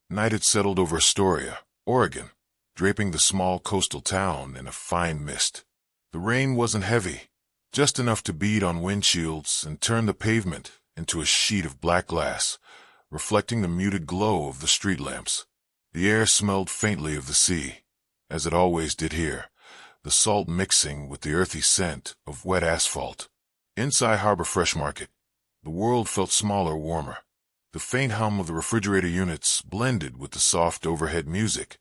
Night had settled over Astoria, Oregon, draping the small coastal town in a fine mist. The rain wasn't heavy, just enough to beat on windshields and turn the pavement into a sheet of black glass, reflecting the muted glow of the street lamps. The air smelled faintly of the sea, as it always did here, the salt mixing with the earthy scent of wet asphalt. Inside Harbor Fresh Market, the world felt smaller, warmer. The faint hum of the refrigerator units blended with the soft overhead music,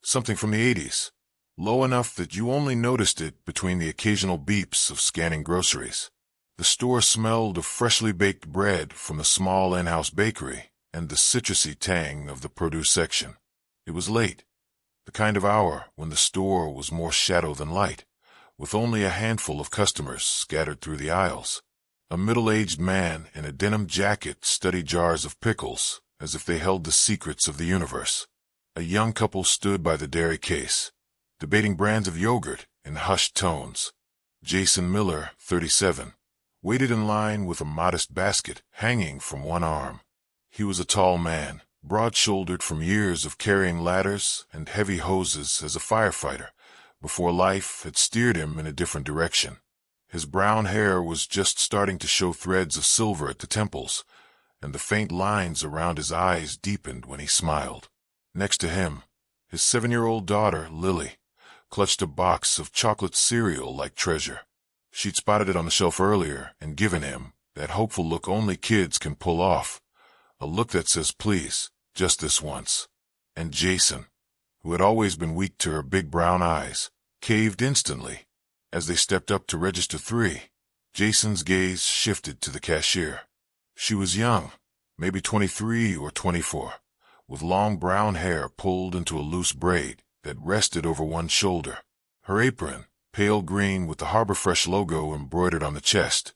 something from the 80s, low enough that you only noticed it between the occasional beeps of scanning groceries. The store smelled of freshly baked bread from the small in-house bakery and the citrusy tang of the produce section. It was late, the kind of hour when the store was more shadow than light, with only a handful of customers scattered through the aisles. A middle-aged man in a denim jacket studied jars of pickles as if they held the secrets of the universe. A young couple stood by the dairy case, debating brands of yogurt in hushed tones. Jason Miller, 37, waited in line with a modest basket hanging from one arm. He was a tall man, broad-shouldered from years of carrying ladders and heavy hoses as a firefighter, before life had steered him in a different direction. His brown hair was just starting to show threads of silver at the temples, and the faint lines around his eyes deepened when he smiled. Next to him, his 7-year-old daughter, Lily, clutched a box of chocolate cereal like treasure. She'd spotted it on the shelf earlier and given him that hopeful look only kids can pull off, a look that says, "Please, just this once." And Jason, who had always been weak to her big brown eyes, caved instantly. As they stepped up to register 3, Jason's gaze shifted to the cashier. She was young, maybe 23 or 24, with long brown hair pulled into a loose braid that rested over one shoulder. Her apron, pale green with the Harbor Fresh logo embroidered on the chest,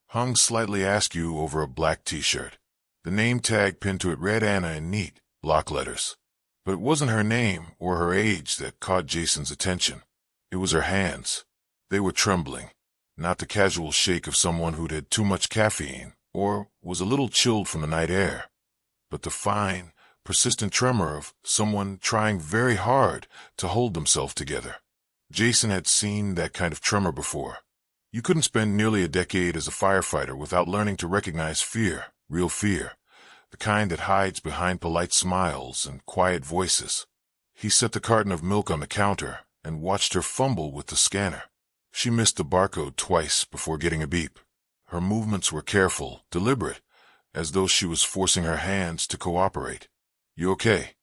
hung slightly askew over a black t-shirt. The name tag pinned to it read Anna in neat, block letters. But it wasn't her name or her age that caught Jason's attention. It was her hands. They were trembling, not the casual shake of someone who'd had too much caffeine or was a little chilled from the night air, but the fine, persistent tremor of someone trying very hard to hold themselves together. Jason had seen that kind of tremor before. You couldn't spend nearly a decade as a firefighter without learning to recognize fear, real fear, the kind that hides behind polite smiles and quiet voices. He set the carton of milk on the counter and watched her fumble with the scanner. She missed the barcode twice before getting a beep. Her movements were careful, deliberate, as though she was forcing her hands to cooperate. "You okay?"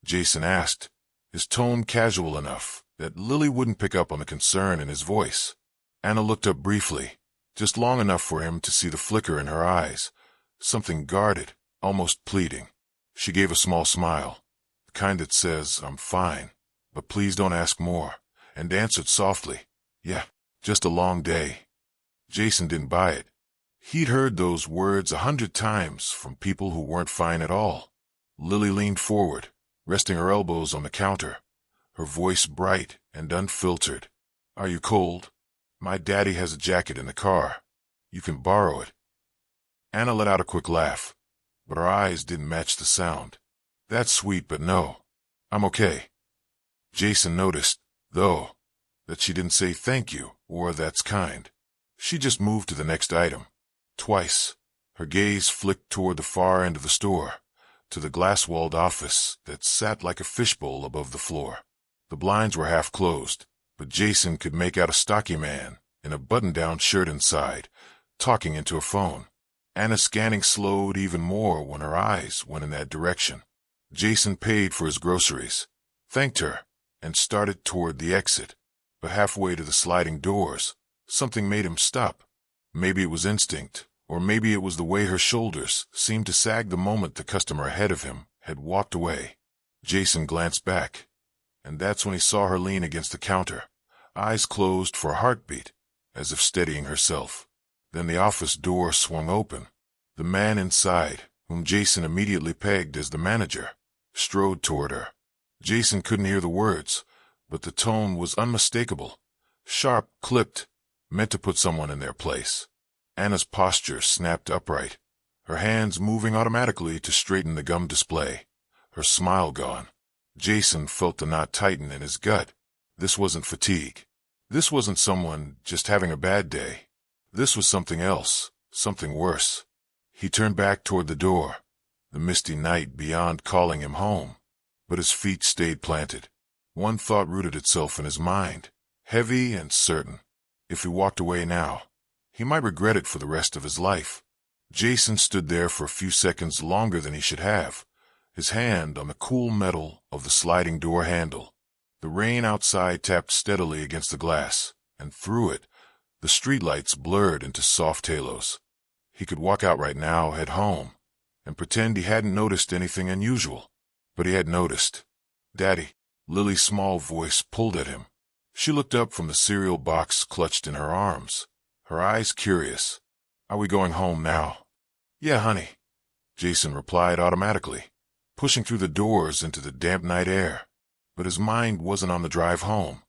Jason asked, his tone casual enough that Lily wouldn't pick up on the concern in his voice. Anna looked up briefly, just long enough for him to see the flicker in her eyes, something guarded, almost pleading. She gave a small smile, the kind that says, "I'm fine, but please don't ask more," and answered softly, "Yeah, just a long day." Jason didn't buy it. He'd heard those words 100 times from people who weren't fine at all. Lily leaned forward, resting her elbows on the counter, her voice bright and unfiltered. "Are you cold? My daddy has a jacket in the car. You can borrow it." Anna let out a quick laugh, but her eyes didn't match the sound. "That's sweet, but no. I'm okay." Jason noticed, though, that she didn't say thank you or that's kind. She just moved to the next item. Twice, her gaze flicked toward the far end of the store, to the glass-walled office that sat like a fishbowl above the floor. The blinds were half closed, but Jason could make out a stocky man in a button-down shirt inside, talking into a phone. Anna's scanning slowed even more when her eyes went in that direction. Jason paid for his groceries, thanked her, and started toward the exit. But halfway to the sliding doors, something made him stop. Maybe it was instinct, or maybe it was the way her shoulders seemed to sag the moment the customer ahead of him had walked away. Jason glanced back, and that's when he saw her lean against the counter, eyes closed for a heartbeat, as if steadying herself. Then the office door swung open. The man inside, whom Jason immediately pegged as the manager, strode toward her. Jason couldn't hear the words, but the tone was unmistakable, sharp, clipped, meant to put someone in their place. Anna's posture snapped upright, her hands moving automatically to straighten the gum display, her smile gone. Jason felt the knot tighten in his gut. This wasn't fatigue. This wasn't someone just having a bad day. This was something else, something worse. He turned back toward the door, the misty night beyond calling him home. But his feet stayed planted. One thought rooted itself in his mind, heavy and certain. If he walked away now, he might regret it for the rest of his life. Jason stood there for a few seconds longer than he should have, his hand on the cool metal of the sliding door handle. The rain outside tapped steadily against the glass, and through it, the streetlights blurred into soft halos. He could walk out right now, head home, and pretend he hadn't noticed anything unusual. But he had noticed. "Daddy," Lily's small voice pulled at him. She looked up from the cereal box clutched in her arms, her eyes curious. "Are we going home now?" "Yeah, honey," Jason replied automatically, pushing through the doors into the damp night air. But his mind wasn't on the drive home.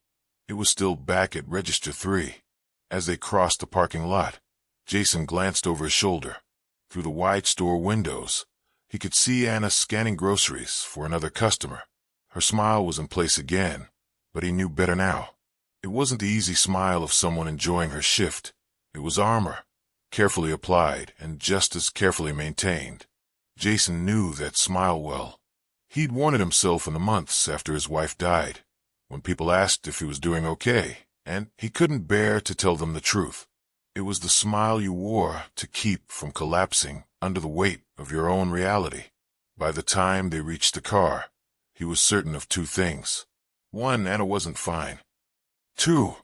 It was still back at Register 3. As they crossed the parking lot, Jason glanced over his shoulder. Through the wide store windows, he could see Anna scanning groceries for another customer. Her smile was in place again, but he knew better now. It wasn't the easy smile of someone enjoying her shift. It was armor, carefully applied and just as carefully maintained. Jason knew that smile well. He'd worn it himself in the months after his wife died, when people asked if he was doing okay, and he couldn't bear to tell them the truth. It was the smile you wore to keep from collapsing under the weight of your own reality. By the time they reached the car, he was certain of two things. One, Anna wasn't fine. Two,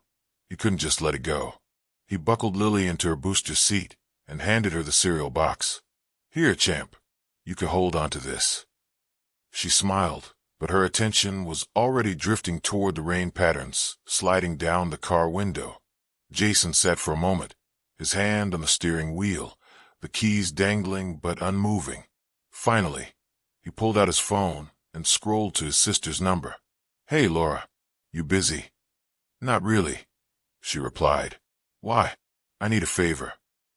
he couldn't just let it go. He buckled Lily into her booster seat and handed her the cereal box. "Here, champ. You can hold on to this." She smiled, but her attention was already drifting toward the rain patterns sliding down the car window. Jason sat for a moment, his hand on the steering wheel, the keys dangling but unmoving. Finally, he pulled out his phone and scrolled to his sister's number. "Hey, Laura, you busy?" "Not really," she replied. "Why?" "I need a favor.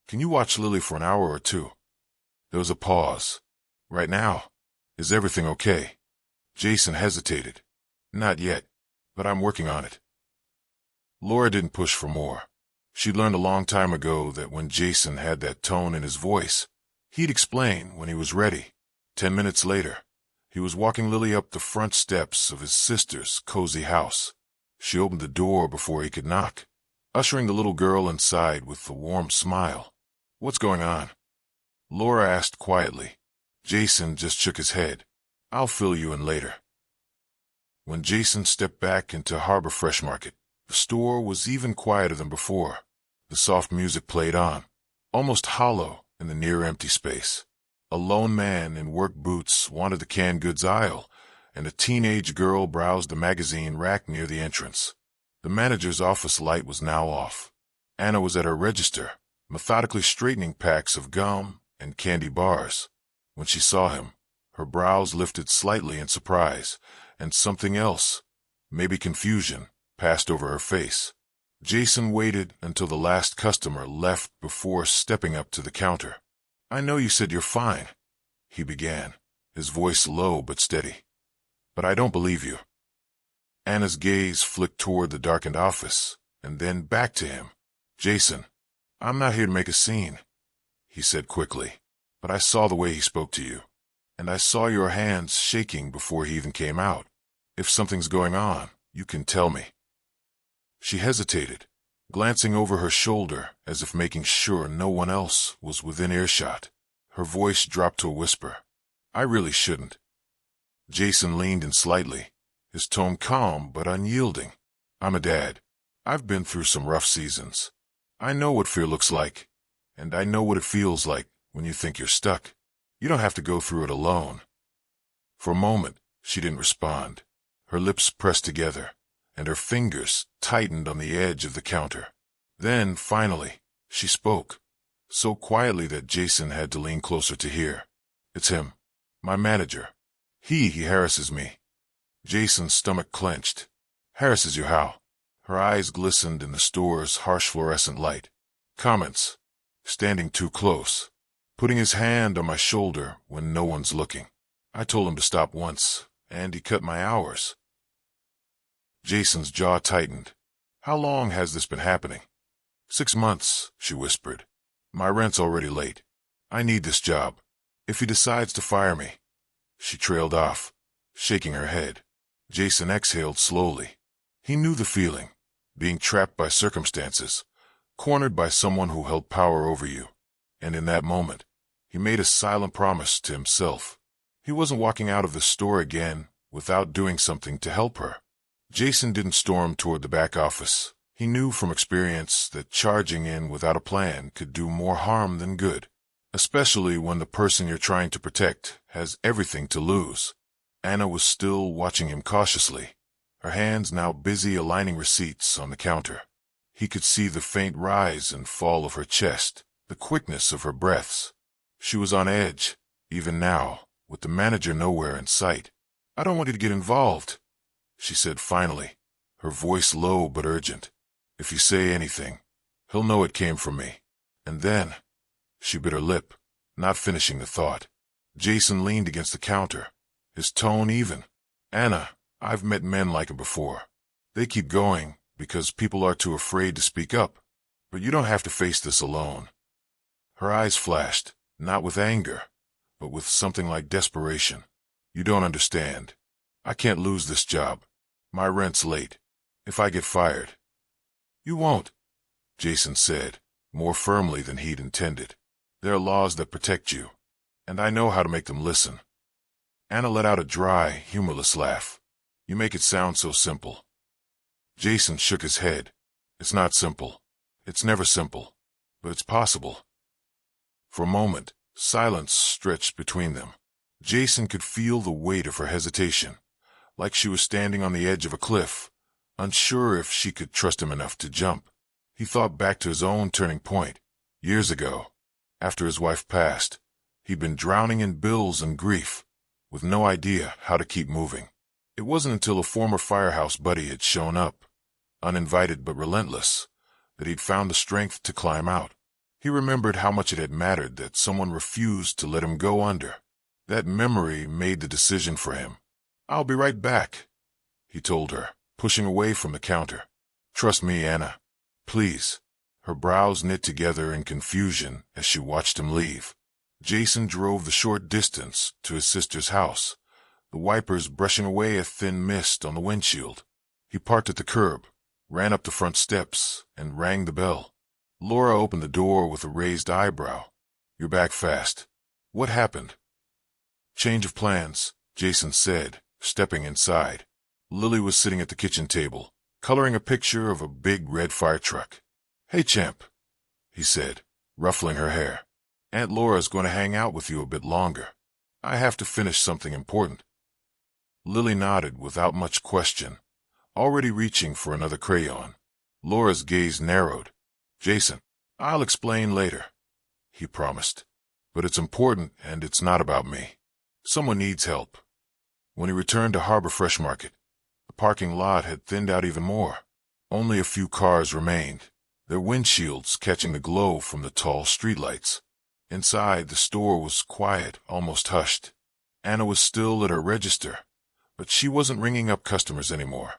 Can you watch Lily for an hour or two?" There was a pause. "Right now? Is everything okay?" Jason hesitated. "Not yet, but I'm working on it." Laura didn't push for more. She'd learned a long time ago that when Jason had that tone in his voice, he'd explain when he was ready. 10 minutes later, he was walking Lily up the front steps of his sister's cozy house. She opened the door before he could knock, ushering the little girl inside with a warm smile. "What's going on?" Laura asked quietly. Jason just shook his head. "I'll fill you in later." When Jason stepped back into Harbor Fresh Market, the store was even quieter than before. The soft music played on, almost hollow in the near-empty space. A lone man in work boots wandered the canned goods aisle, and a teenage girl browsed the magazine rack near the entrance. The manager's office light was now off. Anna was at her register, methodically straightening packs of gum and candy bars. When she saw him, her brows lifted slightly in surprise, and something else, maybe confusion, passed over her face. Jason waited until the last customer left before stepping up to the counter. "I know you said you're fine," he began, his voice low but steady. "But I don't believe you." Anna's gaze flicked toward the darkened office, and then back to him. "Jason, I'm not here to make a scene," he said quickly, "but I saw the way he spoke to you, and I saw your hands shaking before he even came out. If something's going on, you can tell me." She hesitated, glancing over her shoulder as if making sure no one else was within earshot. Her voice dropped to a whisper. "I really shouldn't." Jason leaned in slightly, his tone calm but unyielding. "I'm a dad. I've been through some rough seasons. I know what fear looks like, and I know what it feels like when you think you're stuck. You don't have to go through it alone." For a moment, she didn't respond. Her lips pressed together, and her fingers tightened on the edge of the counter. Then, finally, she spoke, so quietly that Jason had to lean closer to hear. "It's him, my manager. He harasses me." Jason's stomach clenched. "Harasses you how?" Her eyes glistened in the store's harsh fluorescent light. "Comments. Standing too close. Putting his hand on my shoulder when no one's looking. I told him to stop once, and he cut my hours. Jason's jaw tightened. How long has this been happening? 6 months, she whispered. My rent's already late. I need this job. If he decides to fire me. She trailed off, shaking her head. Jason exhaled slowly. He knew the feeling, being trapped by circumstances, cornered by someone who held power over you. And in that moment, he made a silent promise to himself. He wasn't walking out of the store again without doing something to help her. Jason didn't storm toward the back office. He knew from experience that charging in without a plan could do more harm than good, especially when the person you're trying to protect has everything to lose. Anna was still watching him cautiously, her hands now busy aligning receipts on the counter. He could see the faint rise and fall of her chest, the quickness of her breaths. She was on edge, even now, with the manager nowhere in sight. I don't want you to get involved, she said finally, her voice low but urgent. If you say anything, he'll know it came from me. And then, she bit her lip, not finishing the thought. Jason leaned against the counter, his tone even. Anna, I've met men like him before. They keep going because people are too afraid to speak up. But you don't have to face this alone. Her eyes flashed, not with anger, but with something like desperation. You don't understand. I can't lose this job. My rent's late. If I get fired. You won't, Jason said, more firmly than he'd intended. There are laws that protect you, and I know how to make them listen. Anna let out a dry, humorless laugh. You make it sound so simple. Jason shook his head. It's not simple. It's never simple. But it's possible. For a moment, silence stretched between them. Jason could feel the weight of her hesitation, like she was standing on the edge of a cliff, unsure if she could trust him enough to jump. He thought back to his own turning point. Years ago, after his wife passed, he'd been drowning in bills and grief, with no idea how to keep moving. It wasn't until a former firehouse buddy had shown up, uninvited but relentless, that he'd found the strength to climb out. He remembered how much it had mattered that someone refused to let him go under. That memory made the decision for him. I'll be right back, he told her, pushing away from the counter. Trust me, Anna. Please. Her brows knit together in confusion as she watched him leave. Jason drove the short distance to his sister's house, the wipers brushing away a thin mist on the windshield. He parked at the curb, ran up the front steps, and rang the bell. Laura opened the door with a raised eyebrow. You're back fast. What happened? Change of plans, Jason said, stepping inside. Lily was sitting at the kitchen table, coloring a picture of a big red fire truck. Hey, champ, he said, ruffling her hair. Aunt Laura's going to hang out with you a bit longer. I have to finish something important. Lily nodded without much question, already reaching for another crayon. Laura's gaze narrowed. Jason, I'll explain later, he promised. But it's important and it's not about me. Someone needs help. When he returned to Harbor Fresh Market, the parking lot had thinned out even more. Only a few cars remained, their windshields catching the glow from the tall streetlights. Inside, the store was quiet, almost hushed. Anna was still at her register, but she wasn't ringing up customers anymore.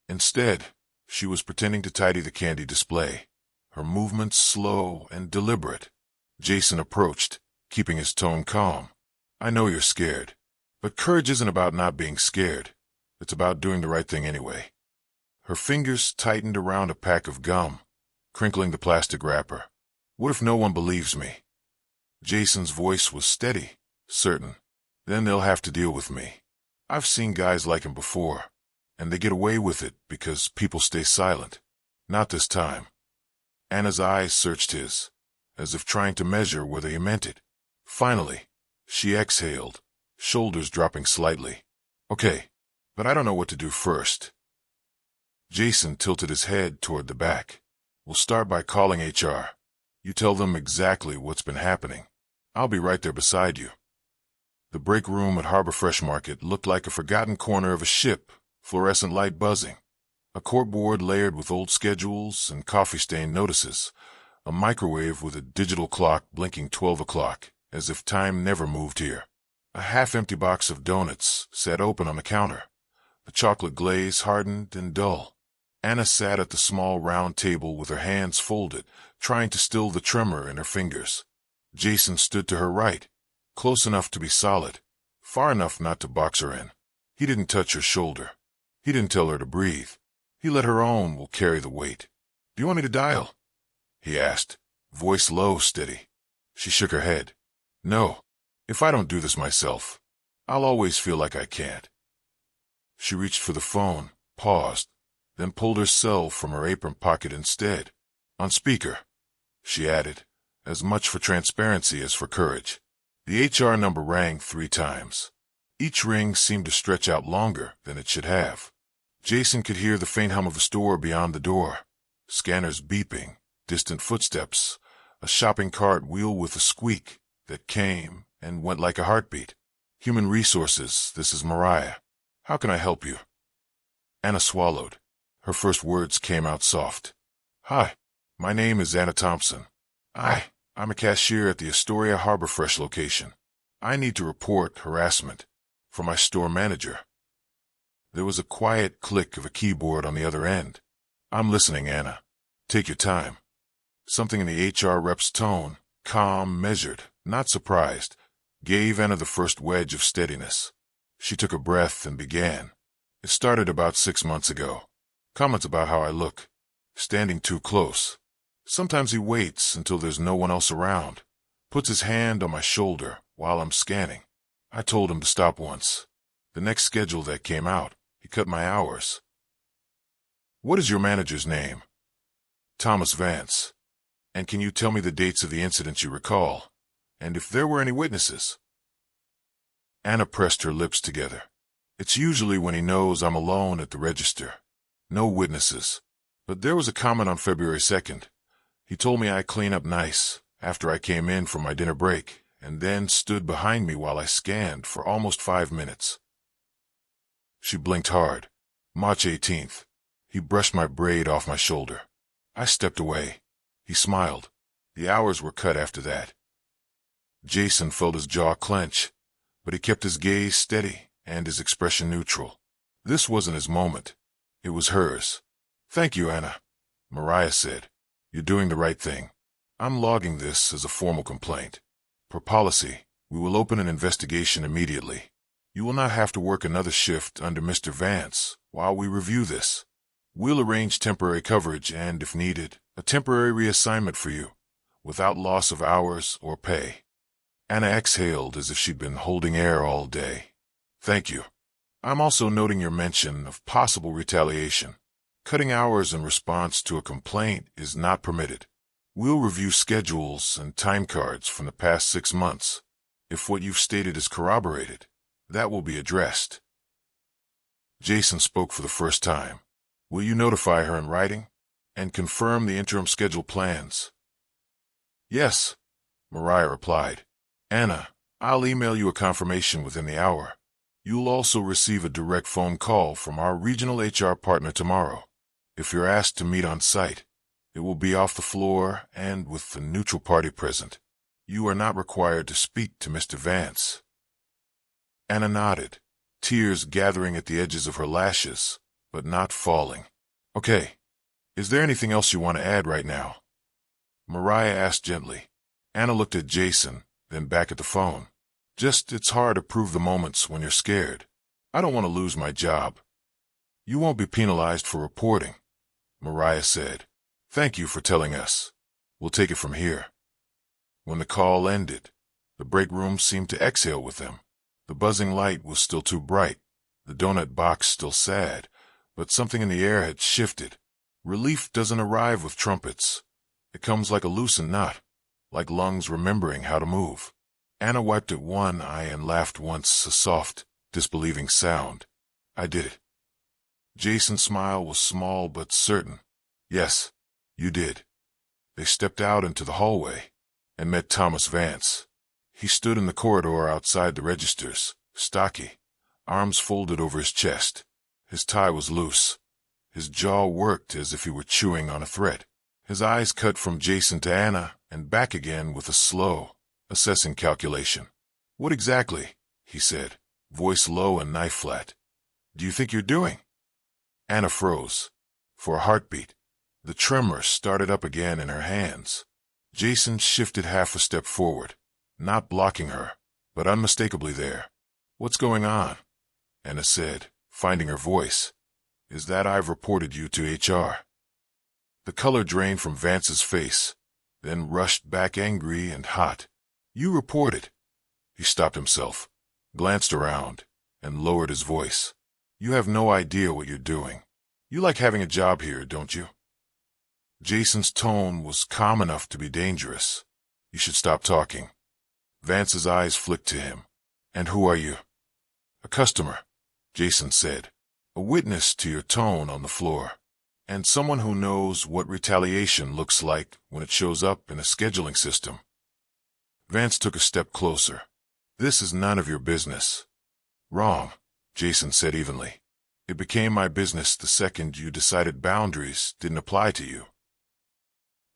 Instead, she was pretending to tidy the candy display, her movements slow and deliberate. Jason approached, keeping his tone calm. I know you're scared, but courage isn't about not being scared. It's about doing the right thing anyway. Her fingers tightened around a pack of gum, crinkling the plastic wrapper. What if no one believes me? Jason's voice was steady, certain. Then they'll have to deal with me. I've seen guys like him before, and they get away with it because people stay silent. Not this time. Anna's eyes searched his, as if trying to measure whether he meant it. Finally, she exhaled, shoulders dropping slightly. Okay, but I don't know what to do first. Jason tilted his head toward the back. We'll start by calling HR. You tell them exactly what's been happening. I'll be right there beside you. The break room at Harbor Fresh Market looked like a forgotten corner of a ship, fluorescent light buzzing. A corkboard layered with old schedules and coffee-stained notices. A microwave with a digital clock blinking 12 o'clock, as if time never moved here. A half-empty box of donuts sat open on the counter. The chocolate glaze hardened and dull. Anna sat at the small round table with her hands folded, trying to still the tremor in her fingers. Jason stood to her right, close enough to be solid, far enough not to box her in. He didn't touch her shoulder. He didn't tell her to breathe. He let her own will carry the weight. "Do you want me to dial?" he asked, voice low, steady. She shook her head. "No. If I don't do this myself, I'll always feel like I can't." She reached for the phone, paused, then pulled her cell from her apron pocket instead. "On speaker," she added, as much for transparency as for courage. The HR number rang 3 times. Each ring seemed to stretch out longer than it should have. Jason could hear the faint hum of a store beyond the door, scanners beeping, distant footsteps, a shopping cart wheel with a squeak that came and went like a heartbeat. "Human Resources, this is Mariah. How can I help you?" Anna swallowed. Her first words came out soft. "Hi, my name is Anna Thompson. I'm a cashier at the Astoria Harbor Fresh location. I need to report harassment for my store manager." There was a quiet click of a keyboard on the other end. "I'm listening, Anna. Take your time." Something in the HR rep's tone, calm, measured, not surprised, gave Anna the first wedge of steadiness. She took a breath and began. "It started about 6 months ago. Comments about how I look. Standing too close. Sometimes he waits until there's no one else around. Puts his hand on my shoulder while I'm scanning. I told him to stop once. The next schedule that came out, he cut my hours." "What is your manager's name?" "Thomas Vance. And can you tell me the dates of the incidents you recall? And if there were any witnesses?" Anna pressed her lips together. "It's usually when he knows I'm alone at the register. No witnesses. But there was a comment on February 2nd. He told me I clean up nice after I came in from my dinner break, and then stood behind me while I scanned for almost 5 minutes." She blinked hard. "March 18th. He brushed my braid off my shoulder. I stepped away. He smiled. The hours were cut after that." Jason felt his jaw clench, but he kept his gaze steady and his expression neutral. This wasn't his moment. It was hers. "Thank you, Anna," Mariah said. "You're doing the right thing. I'm logging this as a formal complaint. Per policy, we will open an investigation immediately. You will not have to work another shift under Mr. Vance while we review this. We'll arrange temporary coverage and, if needed, a temporary reassignment for you, without loss of hours or pay." Anna exhaled as if she'd been holding air all day. "Thank you. I'm also noting your mention of possible retaliation. Cutting hours in response to a complaint is not permitted. We'll review schedules and time cards from the past 6 months. If what you've stated is corroborated, that will be addressed." Jason spoke for the first time. "Will you notify her in writing and confirm the interim schedule plans?" "Yes," Mariah replied. "Anna, I'll email you a confirmation within the hour. You'll also receive a direct phone call from our regional HR partner tomorrow. If you're asked to meet on site, it will be off the floor and with the neutral party present. You are not required to speak to Mr. Vance." Anna nodded, tears gathering at the edges of her lashes, but not falling. "Okay. Is there anything else you want to add right now?" Mariah asked gently. Anna looked at Jason, then back at the phone. It's hard to prove the moments when you're scared. I don't want to lose my job." "You won't be penalized for reporting," Mariah said. "Thank you for telling us. We'll take it from here." When the call ended, the break room seemed to exhale with them. The buzzing light was still too bright, the donut box still sad, but something in the air had shifted. Relief doesn't arrive with trumpets. It comes like a loosened knot, like lungs remembering how to move. Anna wiped at one eye and laughed once, a soft, disbelieving sound. "I did it." Jason's smile was small but certain. "Yes, you did." They stepped out into the hallway and met Thomas Vance. He stood in the corridor outside the registers, stocky, arms folded over his chest. His tie was loose. His jaw worked as if he were chewing on a thread. His eyes cut from Jason to Anna and back again with a slow, assessing calculation. "What exactly?" he said, voice low and knife flat. Do you think you're doing? Anna froze. For a heartbeat, the tremor started up again in her hands. Jason shifted half a step forward, not blocking her, but unmistakably there. What's going on? Anna said, finding her voice. Is that I've reported you to HR. The color drained from Vance's face, then rushed back angry and hot. You reported. He stopped himself, glanced around, and lowered his voice. You have no idea what you're doing. You like having a job here, don't you? Jason's tone was calm enough to be dangerous. You should stop talking. Vance's eyes flicked to him. And who are you? A customer, Jason said. A witness to your tone on the floor. And someone who knows what retaliation looks like when it shows up in a scheduling system. Vance took a step closer. This is none of your business. Wrong, Jason said evenly. It became my business the second you decided boundaries didn't apply to you.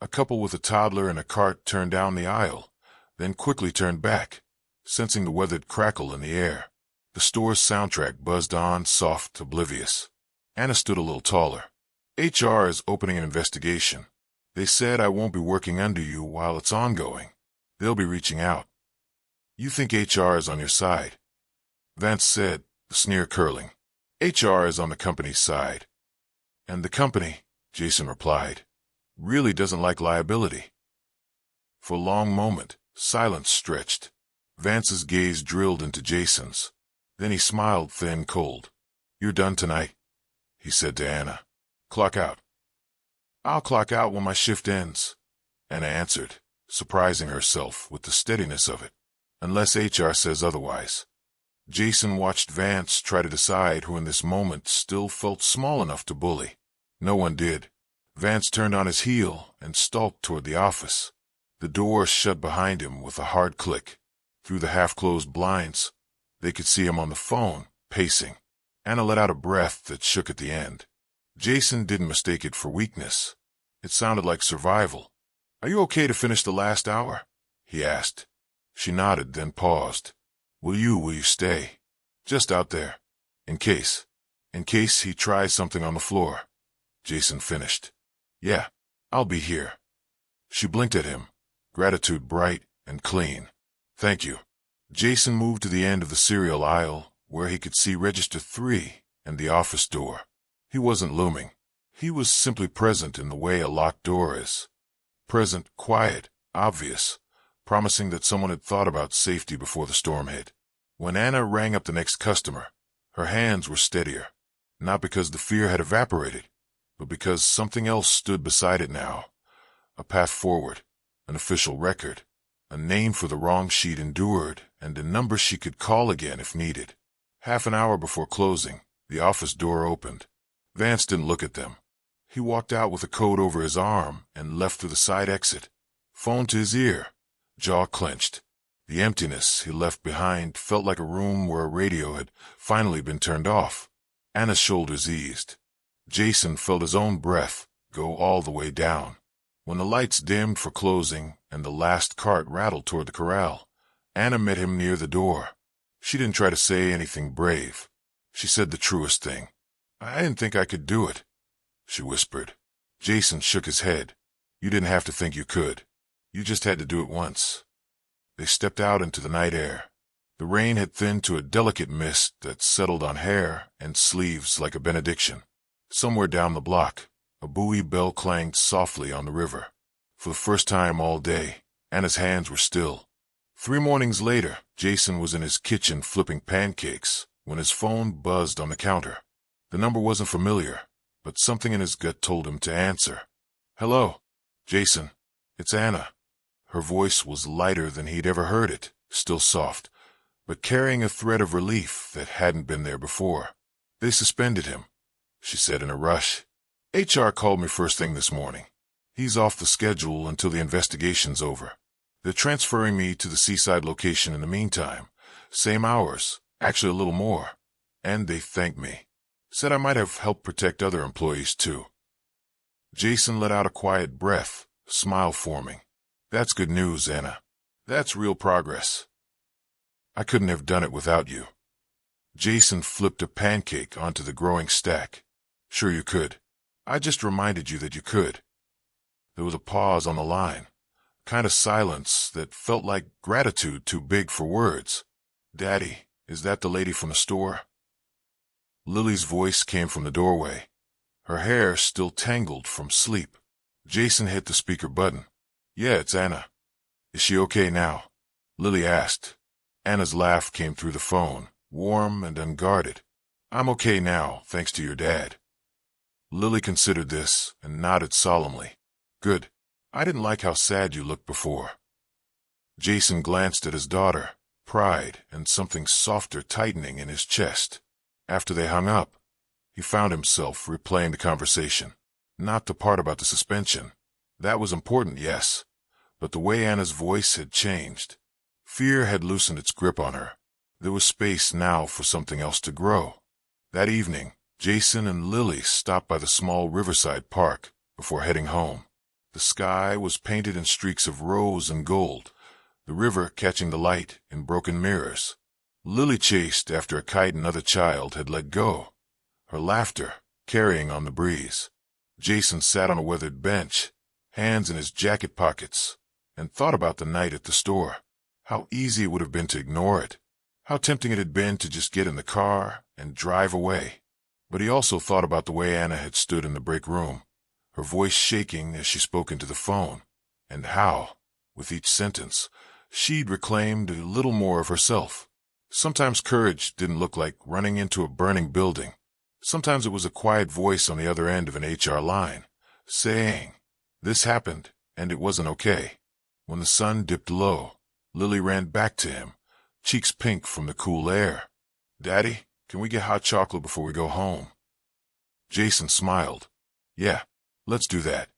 A couple with a toddler in a cart turned down the aisle, then quickly turned back, sensing the weathered crackle in the air. The store's soundtrack buzzed on, soft, oblivious. Anna stood a little taller. HR is opening an investigation. They said I won't be working under you while it's ongoing. They'll be reaching out. You think HR is on your side? Vance said, the sneer curling. HR is on the company's side. And the company, Jason replied, really doesn't like liability. For a long moment, silence stretched. Vance's gaze drilled into Jason's. Then he smiled thin, cold. You're done tonight, he said to Anna. Clock out. I'll clock out when my shift ends, Anna answered, surprising herself with the steadiness of it. Unless HR says otherwise. Jason watched Vance try to decide who in this moment still felt small enough to bully. No one did. Vance turned on his heel and stalked toward the office. The door shut behind him with a hard click. Through the half-closed blinds, they could see him on the phone, pacing. Anna let out a breath that shook at the end. Jason didn't mistake it for weakness. It sounded like survival. Are you okay to finish the last hour? He asked. She nodded, then paused. Will you stay? Just out there. In case he tries something on the floor. Jason finished. Yeah, I'll be here. She blinked at him, gratitude bright and clean. Thank you. Jason moved to the end of the cereal aisle, where he could see Register 3 and the office door. He wasn't looming. He was simply present in the way a locked door is. Present, quiet, obvious, promising that someone had thought about safety before the storm hit. When Anna rang up the next customer, her hands were steadier, not because the fear had evaporated, but because something else stood beside it now. A path forward, an official record, a name for the wrong she'd endured, and a number she could call again if needed. Half an hour before closing, the office door opened. Vance didn't look at them. He walked out with a coat over his arm and left through the side exit, phone to his ear, jaw clenched. The emptiness he left behind felt like a room where a radio had finally been turned off. Anna's shoulders eased. Jason felt his own breath go all the way down. When the lights dimmed for closing and the last cart rattled toward the corral, Anna met him near the door. She didn't try to say anything brave. She said the truest thing. I didn't think I could do it, she whispered. Jason shook his head. You didn't have to think you could. You just had to do it once. They stepped out into the night air. The rain had thinned to a delicate mist that settled on hair and sleeves like a benediction. Somewhere down the block, a buoy bell clanged softly on the river. For the first time all day, Anna's hands were still. 3 mornings later, Jason was in his kitchen flipping pancakes when his phone buzzed on the counter. The number wasn't familiar, but something in his gut told him to answer. Hello, Jason. It's Anna. Her voice was lighter than he'd ever heard it, still soft, but carrying a thread of relief that hadn't been there before. They suspended him, she said in a rush. HR called me first thing this morning. He's off the schedule until the investigation's over. They're transferring me to the seaside location in the meantime. Same hours, actually a little more. And they thanked me. Said I might have helped protect other employees too. Jason let out a quiet breath, smile forming. That's good news, Anna. That's real progress. I couldn't have done it without you. Jason flipped a pancake onto the growing stack. Sure you could. I just reminded you that you could. There was a pause on the line, kind of silence that felt like gratitude too big for words. Daddy, is that the lady from the store? Lily's voice came from the doorway, her hair still tangled from sleep. Jason hit the speaker button. Yeah, it's Anna. Is she okay now? Lily asked. Anna's laugh came through the phone, warm and unguarded. I'm okay now, thanks to your dad. Lily considered this and nodded solemnly. Good. I didn't like how sad you looked before. Jason glanced at his daughter, pride and something softer tightening in his chest. After they hung up, he found himself replaying the conversation. Not the part about the suspension. That was important, yes, but the way Anna's voice had changed. Fear had loosened its grip on her. There was space now for something else to grow. That evening, Jason and Lily stopped by the small riverside park before heading home. The sky was painted in streaks of rose and gold, the river catching the light in broken mirrors. Lily chased after a kite another child had let go, her laughter carrying on the breeze. Jason sat on a weathered bench, hands in his jacket pockets, and thought about the night at the store. How easy it would have been to ignore it. How tempting it had been to just get in the car and drive away. But he also thought about the way Anna had stood in the break room, her voice shaking as she spoke into the phone, and how, with each sentence, she'd reclaimed a little more of herself. Sometimes courage didn't look like running into a burning building. Sometimes it was a quiet voice on the other end of an HR line, saying, "This happened, and it wasn't okay." When the sun dipped low, Lily ran back to him, cheeks pink from the cool air. "Daddy, can we get hot chocolate before we go home?" Jason smiled. "Yeah, let's do that."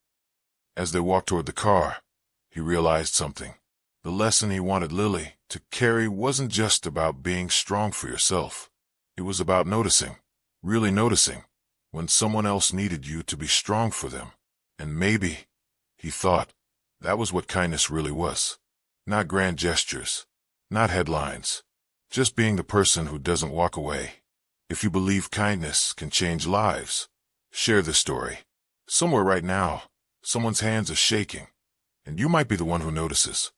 As they walked toward the car, he realized something. The lesson he wanted Lily to carry wasn't just about being strong for yourself. It was about noticing, really noticing, when someone else needed you to be strong for them. And maybe, he thought, that was what kindness really was. Not grand gestures, not headlines, just being the person who doesn't walk away. If you believe kindness can change lives, share this story. Somewhere right now, someone's hands are shaking, and you might be the one who notices.